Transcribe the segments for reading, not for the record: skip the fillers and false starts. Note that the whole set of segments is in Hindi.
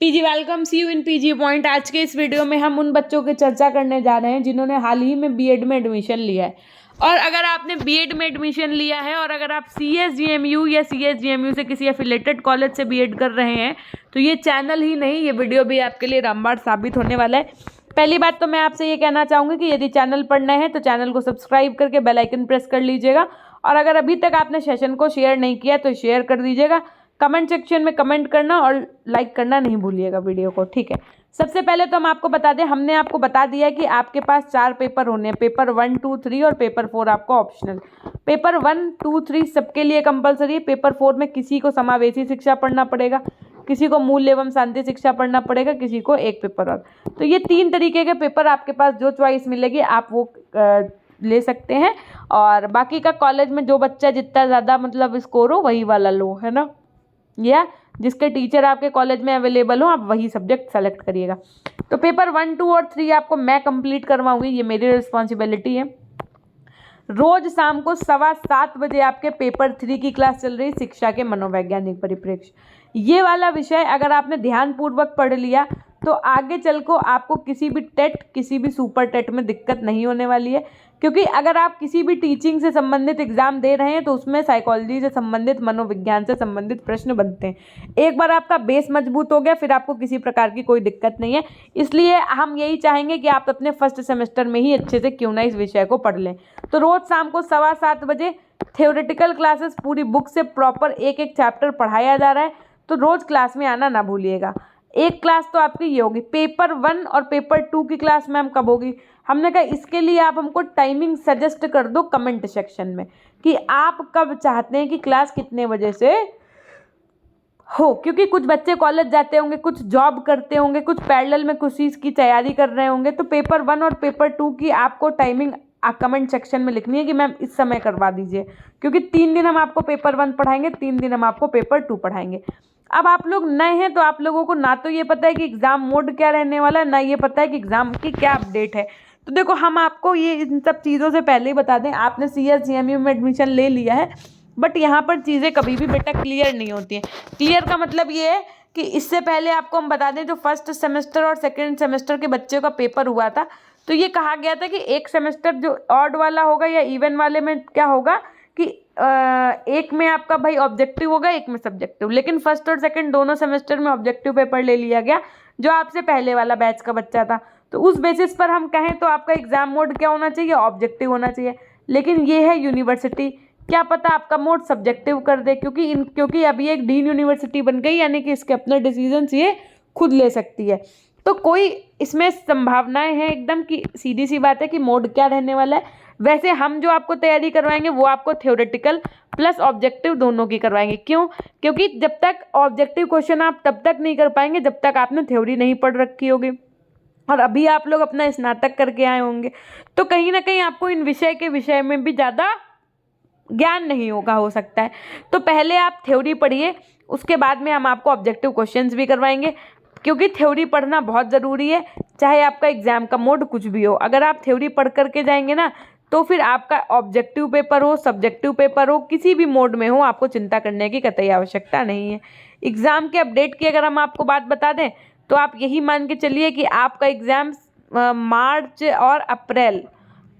PG welcome see you in PG point. आज के इस वीडियो में हम उन बच्चों की चर्चा करने जा रहे हैं जिन्होंने हाल ही में बीएड में एडमिशन लिया है। और अगर आपने बीएड में एडमिशन लिया है और अगर आप सीएसजीएमयू या सीएसजीएमयू से किसी एफिलेटेड कॉलेज से बीएड कर रहे हैं तो ये चैनल ही नहीं, ये वीडियो भी आपके लिए रामबाण साबित होने वाला है। पहली बात तो मैं आपसे ये कहना चाहूँगी कि यदि चैनल पर नए हैं तो चैनल को सब्सक्राइब करके बेल आइकन प्रेस कर लीजिएगा। और अगर अभी तक आपने सेशन को शेयर नहीं किया तो शेयर कर दीजिएगा। कमेंट सेक्शन में कमेंट करना और लाइक करना नहीं भूलिएगा वीडियो को, ठीक है। सबसे पहले तो हम आपको बता दें, हमने आपको बता दिया है कि आपके पास 4 पेपर होने हैं, पेपर 1, 2, 3 और पेपर 4 आपको ऑप्शनल। पेपर 1, 2, 3 सबके लिए कंपलसरी है। पेपर 4 में किसी को समावेशी शिक्षा पढ़ना पड़ेगा, किसी को मूल्य एवं शांति शिक्षा पढ़ना पड़ेगा, किसी को एक पेपर और। तो ये 3 तरीके के पेपर आपके पास जो चॉइस मिलेगी आप वो ले सकते हैं। और बाकी का कॉलेज में जो बच्चा जितना ज़्यादा मतलब स्कोर हो वही वाला लो, है ना, या जिसके टीचर आपके कॉलेज में अवेलेबल हो आप वही सब्जेक्ट सेलेक्ट करिएगा। तो पेपर 1, 2 और 3 आपको मैं कंप्लीट करवाऊंगी, ये मेरी रिस्पॉन्सिबिलिटी है। रोज शाम को 7:15 बजे आपके पेपर 3 की क्लास चल रही, शिक्षा के मनोवैज्ञानिक परिप्रेक्ष्य। ये वाला विषय अगर आपने ध्यानपूर्वक पढ़ लिया तो आगे चल को आपको किसी भी टेट, किसी भी सुपर टेट में दिक्कत नहीं होने वाली है। क्योंकि अगर आप किसी भी टीचिंग से संबंधित एग्जाम दे रहे हैं तो उसमें साइकोलॉजी से संबंधित, मनोविज्ञान से संबंधित प्रश्न बनते हैं। एक बार आपका बेस मजबूत हो गया फिर आपको किसी प्रकार की कोई दिक्कत नहीं है। इसलिए हम यही चाहेंगे कि आप अपने फर्स्ट सेमेस्टर में ही अच्छे से क्यों ना इस विषय को पढ़ लें। तो रोज शाम को 7:15 बजे थ्योरेटिकल क्लासेस पूरी बुक से प्रॉपर एक एक चैप्टर पढ़ाया जा रहा है, तो रोज क्लास में आना ना भूलिएगा। एक क्लास तो आपकी ये होगी। पेपर 1 और पेपर 2 की क्लास मैम कब होगी? हमने कहा इसके लिए आप हमको टाइमिंग सजेस्ट कर दो कमेंट सेक्शन में कि आप कब चाहते हैं कि क्लास कितने बजे से हो। क्योंकि कुछ बच्चे कॉलेज जाते होंगे, कुछ जॉब करते होंगे, कुछ पैरेलल में कुछ चीज़ की तैयारी कर रहे होंगे। तो पेपर 1 और पेपर 2 की आपको टाइमिंग कमेंट सेक्शन में लिखनी है कि मैम इस समय करवा दीजिए। क्योंकि 3 दिन हम आपको पेपर 1 पढ़ाएंगे, 3 दिन हम आपको पेपर 2 पढ़ाएंगे। अब आप लोग नए हैं तो आप लोगों को ना तो ये पता है कि एग्ज़ाम मोड क्या रहने वाला है, ना ये पता है कि एग्ज़ाम की क्या अपडेट है। तो देखो हम आपको ये इन सब चीज़ों से पहले ही बता दें, आपने सीएसजीएमयू में एडमिशन ले लिया है बट यहाँ पर चीज़ें कभी भी बेटा क्लियर नहीं होती हैं। क्लियर का मतलब ये है कि इससे पहले आपको हम बता दें, जो फर्स्ट सेमेस्टर और सेकेंड सेमेस्टर के बच्चों का पेपर हुआ था तो ये कहा गया था कि एक सेमेस्टर जो ऑड वाला होगा या इवन वाले में क्या होगा कि एक में आपका भाई ऑब्जेक्टिव होगा, एक में सब्जेक्टिव। लेकिन फर्स्ट और सेकंड दोनों सेमेस्टर में ऑब्जेक्टिव पेपर ले लिया गया जो आपसे पहले वाला बैच का बच्चा था। तो उस बेसिस पर हम कहें तो आपका एग्जाम मोड क्या होना चाहिए? ऑब्जेक्टिव होना चाहिए। लेकिन ये है यूनिवर्सिटी, क्या पता आपका मोड सब्जेक्टिव कर दे, क्योंकि अभी एक डीन यूनिवर्सिटी बन गई, यानी कि इसके अपने डिसीजंस ये खुद ले सकती है। तो कोई इसमें संभावनाएं हैं एकदम कि सीधी सी बात है कि मोड क्या रहने वाला है। वैसे हम जो आपको तैयारी करवाएंगे वो आपको थ्योरेटिकल प्लस ऑब्जेक्टिव दोनों की करवाएंगे। क्यों? क्योंकि जब तक ऑब्जेक्टिव क्वेश्चन आप तब तक नहीं कर पाएंगे जब तक आपने थ्योरी नहीं पढ़ रखी होगी। और अभी आप लोग अपना स्नातक करके आए होंगे तो कहीं ना कहीं आपको इन विषय में भी ज़्यादा ज्ञान नहीं होगा, हो सकता है। तो पहले आप थ्योरी पढ़िए, उसके बाद में हम आपको ऑब्जेक्टिव क्वेश्चंस भी करवाएंगे। क्योंकि थ्योरी पढ़ना बहुत ज़रूरी है, चाहे आपका एग्जाम का मोड कुछ भी हो। अगर आप थ्योरी पढ़ करके जाएंगे ना तो फिर आपका ऑब्जेक्टिव पेपर हो, सब्जेक्टिव पेपर हो, किसी भी मोड में हो, आपको चिंता करने की कतई आवश्यकता नहीं है। एग्ज़ाम के अपडेट की अगर हम आपको बात बता दें तो आप यही मान के चलिए कि आपका एग्ज़ाम मार्च और अप्रैल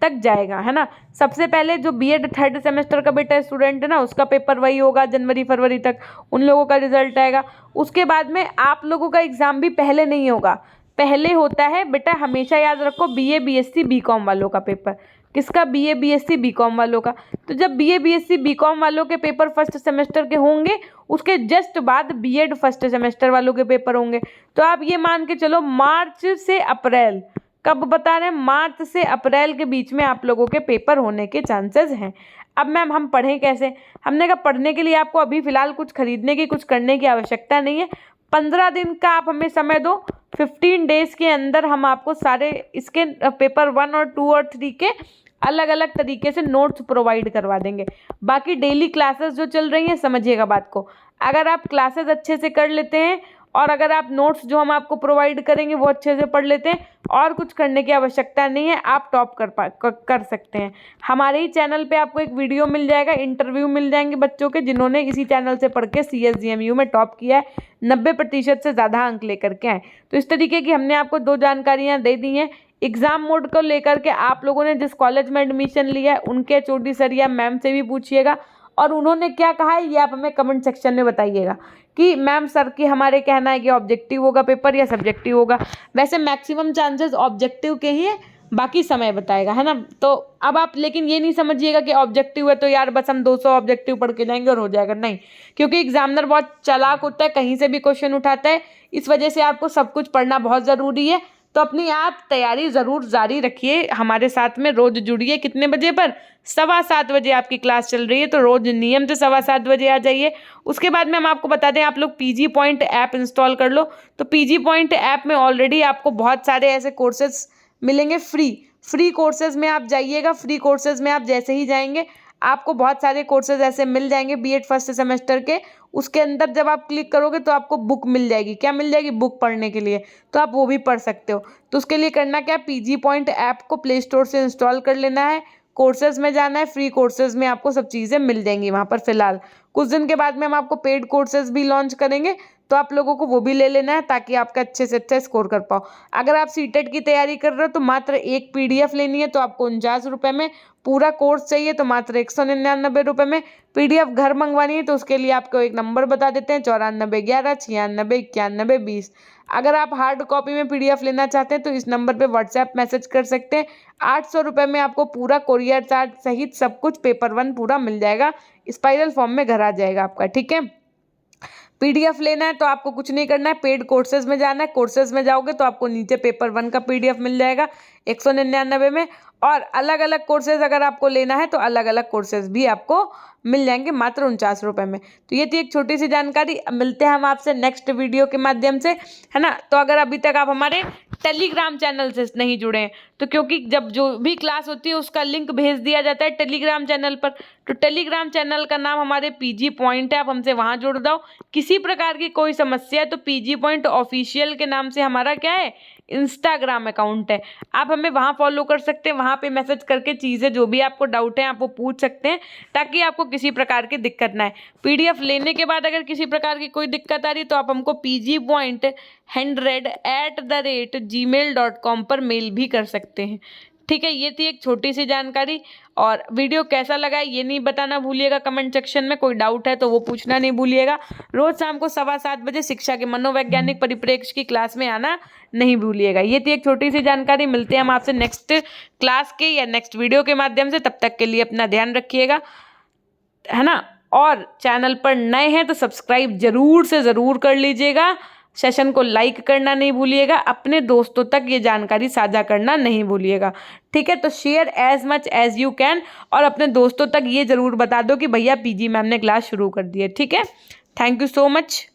तक जाएगा, है ना। सबसे पहले जो बीएड थर्ड सेमेस्टर का बेटा स्टूडेंट है ना, उसका पेपर वही होगा, जनवरी फरवरी तक उन लोगों का रिजल्ट आएगा। उसके बाद में आप लोगों का एग्ज़ाम भी पहले नहीं होगा, पहले होता है बेटा, हमेशा याद रखो, बीए बीएससी बीकॉम वालों का पेपर। किसका? बीए बीएससी बीकॉम वालों का। तो जब बीए बीएससी बीकॉम वालों के पेपर फर्स्ट सेमेस्टर के होंगे उसके जस्ट बाद बीएड फर्स्ट सेमेस्टर वालों के पेपर होंगे। तो आप ये मान के चलो मार्च से अप्रैल, कब बता रहे हैं? मार्च से अप्रैल के बीच में आप लोगों के पेपर होने के चांसेस हैं। अब मैम हम पढ़ें कैसे? हमने कहा पढ़ने के लिए आपको अभी फ़िलहाल कुछ खरीदने की, कुछ करने की आवश्यकता नहीं है। 15 दिन का आप हमें समय दो, 15 डेज़ के अंदर हम आपको सारे इसके पेपर 1 और 2 और 3 के अलग अलग तरीके से नोट्स प्रोवाइड करवा देंगे। बाकी डेली क्लासेस जो चल रही हैं, समझिएगा बात को, अगर आप क्लासेस अच्छे से कर लेते हैं और अगर आप नोट्स जो हम आपको प्रोवाइड करेंगे वो अच्छे से पढ़ लेते हैं और कुछ करने की आवश्यकता नहीं है, आप टॉप कर सकते हैं। हमारे ही चैनल पे आपको एक वीडियो मिल जाएगा, इंटरव्यू मिल जाएंगे बच्चों के जिन्होंने इसी चैनल से पढ़ के सीएसजीएमयू में टॉप किया है। 90% से ज़्यादा अंक लेकर के आएँ। तो इस तरीके की हमने आपको 2 जानकारियाँ दे दी हैं। एग्ज़ाम मोड को लेकर के आप लोगों ने जिस कॉलेज में एडमिशन लिया है उनके एचओडी सर या मैम से भी पूछिएगा, और उन्होंने क्या कहा है ये आप हमें कमेंट सेक्शन में बताइएगा कि मैम सर की हमारे कहना है कि ऑब्जेक्टिव होगा पेपर या सब्जेक्टिव होगा। वैसे मैक्सिमम चांसेस ऑब्जेक्टिव के ही है, बाकी समय बताएगा, है ना। तो अब आप लेकिन ये नहीं समझिएगा कि ऑब्जेक्टिव है तो यार बस हम 200 ऑब्जेक्टिव पढ़ के जाएंगे और हो जाएगा, नहीं, क्योंकि एग्जामिनर बहुत चालाक होता है, कहीं से भी क्वेश्चन उठाता है। इस वजह से आपको सब कुछ पढ़ना बहुत ज़रूरी है। तो अपनी आप तैयारी ज़रूर जारी रखिए, हमारे साथ में रोज़ जुड़िए। कितने बजे पर? 7:15 बजे आपकी क्लास चल रही है, तो रोज़ नियम से 7:15 बजे आ जाइए। उसके बाद में हम आपको बता दें, आप लोग पीजी पॉइंट ऐप इंस्टॉल कर लो। तो पीजी पॉइंट ऐप में ऑलरेडी आपको बहुत सारे ऐसे कोर्सेज मिलेंगे फ्री कोर्सेज में आप जाइएगा। फ्री कोर्सेज में आप जैसे ही जाएंगे आपको बहुत सारे कोर्सेज ऐसे मिल जाएंगे बीएड फर्स्ट सेमेस्टर के। उसके अंदर जब आप क्लिक करोगे तो आपको बुक मिल जाएगी। क्या मिल जाएगी? बुक पढ़ने के लिए, तो आप वो भी पढ़ सकते हो। तो उसके लिए करना क्या, पीजी पॉइंट ऐप को प्ले स्टोर से इंस्टॉल कर लेना है, कोर्सेज में जाना है। फ्री कोर्सेज में आपको सब चीज़ें मिल जाएंगी वहाँ पर। फिलहाल कुछ दिन के बाद में हम आपको पेड कोर्सेज भी लॉन्च करेंगे, तो आप लोगों को वो भी ले लेना है ताकि आपका अच्छे से अच्छा स्कोर कर पाओ। अगर आप सीटेट की तैयारी कर रहे हो तो मात्र एक पीडीएफ लेनी है, तो आपको 49 रुपये में। पूरा कोर्स चाहिए तो मात्र 199 रुपये में। पीडीएफ घर मंगवानी है तो उसके लिए आपको एक नंबर बता देते हैं, 9411969120। अगर आप हार्ड कॉपी में पीडीएफ लेना चाहते हैं तो इस नंबर पे व्हाट्सएप मैसेज कर सकते हैं। 800 रुपये में आपको पूरा कोरियर चार्ज सहित सब कुछ पेपर 1 पूरा मिल जाएगा, स्पाइरल फॉर्म में घर आ जाएगा आपका, ठीक है। पीडीएफ लेना है तो आपको कुछ नहीं करना है, पेड कोर्सेज में जाना है। कोर्सेज में जाओगे तो आपको नीचे पेपर 1 का पीडीएफ मिल जाएगा 199 में। और अलग अलग कोर्सेज अगर आपको लेना है तो अलग अलग कोर्सेज भी आपको मिल जाएंगे मात्र 49 रुपये में। तो ये थी एक छोटी सी जानकारी। अब मिलते हैं हम आपसे नेक्स्ट वीडियो के माध्यम से, है ना। तो अगर अभी तक आप हमारे टेलीग्राम चैनल से नहीं जुड़े हैं तो, क्योंकि जब जो भी क्लास होती है उसका लिंक भेज दिया जाता है टेलीग्राम चैनल पर, तो टेलीग्राम चैनल का नाम हमारे पीजी पॉइंट है, आप हमसे वहाँ जुड़ जाओ। किसी प्रकार की कोई समस्या है तो पीजी पॉइंट ऑफिशियल के नाम से हमारा क्या है, इंस्टाग्राम अकाउंट है, आप हमें वहाँ फॉलो कर सकते हैं। वहाँ पे मैसेज करके चीज़ें जो भी आपको डाउट है आप वो पूछ सकते हैं, ताकि आपको किसी प्रकार की दिक्कत ना आए। पीडीएफ लेने के बाद अगर किसी प्रकार की कोई दिक्कत आ रही है तो आप हमको pgpoint100@gmail.com पर मेल भी कर सकते हैं, ठीक है। ये थी एक छोटी सी जानकारी। और वीडियो कैसा लगा ये नहीं बताना भूलिएगा कमेंट सेक्शन में। कोई डाउट है तो वो पूछना नहीं भूलिएगा। रोज़ शाम को 7:15 बजे शिक्षा के मनोवैज्ञानिक परिप्रेक्ष्य की क्लास में आना नहीं भूलिएगा। ये थी एक छोटी सी जानकारी। मिलते हैं हम आपसे नेक्स्ट क्लास के या नेक्स्ट वीडियो के माध्यम से। तब तक के लिए अपना ध्यान रखिएगा, है ना। और चैनल पर नए हैं तो सब्सक्राइब जरूर से ज़रूर कर लीजिएगा। सेशन को लाइक करना नहीं भूलिएगा। अपने दोस्तों तक ये जानकारी साझा करना नहीं भूलिएगा, ठीक है। तो share as much as you can, और अपने दोस्तों तक ये ज़रूर बता दो कि भैया पीजी मैम ने क्लास शुरू कर दी है, ठीक है। Thank you so much.